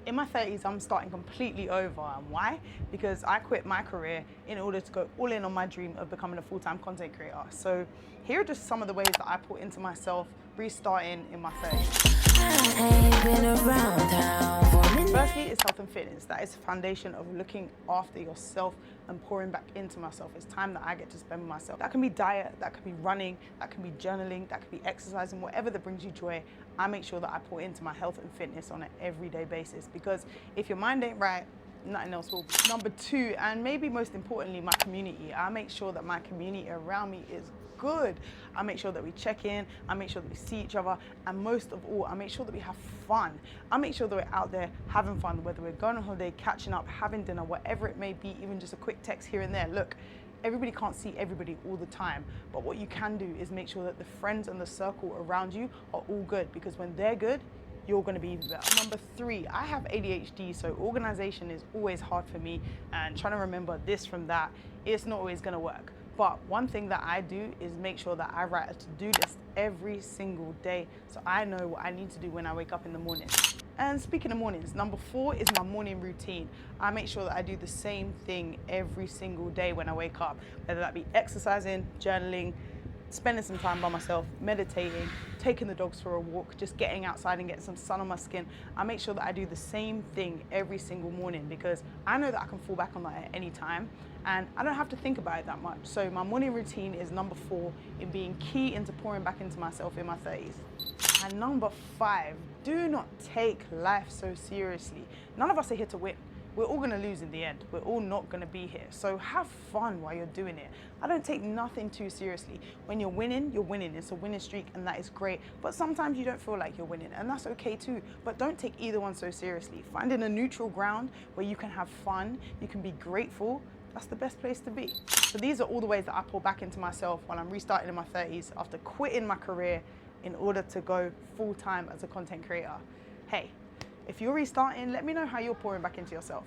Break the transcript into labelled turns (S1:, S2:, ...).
S1: In my 30s, I'm starting completely over. And why? Because I quit my career in order to go all in on my dream of becoming a full-time content creator. So here are just some of the ways that I put into myself restarting in my 30s. Firstly, it's health and fitness. That is the foundation of looking after yourself and pouring back into myself. It's time that I get to spend with myself. That can be diet, that can be running, that can be journaling, that can be exercising, whatever that brings you joy. I make sure that I pour into my health and fitness on an everyday basis, because if your mind ain't right, nothing else will be. Number two, and maybe most importantly, my community. I make sure that my community around me is good. I make sure that we check in, I make sure that we see each other, and most of all, I make sure that we have fun. I make sure that we're out there having fun, whether we're going on holiday, catching up, having dinner, whatever it may be, even just a quick text here and there. Look, everybody can't see everybody all the time, but what you can do is make sure that the friends and the circle around you are all good, because when they're good, you're going to be even better. Number three, I have ADHD, so organization is always hard for me, and trying to remember this from that, it's not always going to work. But one thing that I do is make sure that I write a to-do list every single day, so I know what I need to do when I wake up in the morning. And speaking of mornings, number four is my morning routine. I make sure that I do the same thing every single day when I wake up, whether that be exercising, journaling, spending some time by myself, meditating, taking the dogs for a walk, just getting outside and getting some sun on my skin. I make sure that I do the same thing every single morning, because I know that I can fall back on that at any time and I don't have to think about it that much. So my morning routine is number four in being key into pouring back into myself in my 30s. And number five, do not take life so seriously. None of us are here to win. We're all gonna lose in the end. We're all not gonna be here. So have fun while you're doing it. I don't take nothing too seriously. When you're winning, you're winning. It's a winning streak and that is great. But sometimes you don't feel like you're winning, and that's okay too. But don't take either one so seriously. Finding a neutral ground where you can have fun, you can be grateful, that's the best place to be. So these are all the ways that I pour back into myself while I'm restarting in my 30s after quitting my career in order to go full-time as a content creator. Hey, if you're restarting, let me know how you're pouring back into yourself.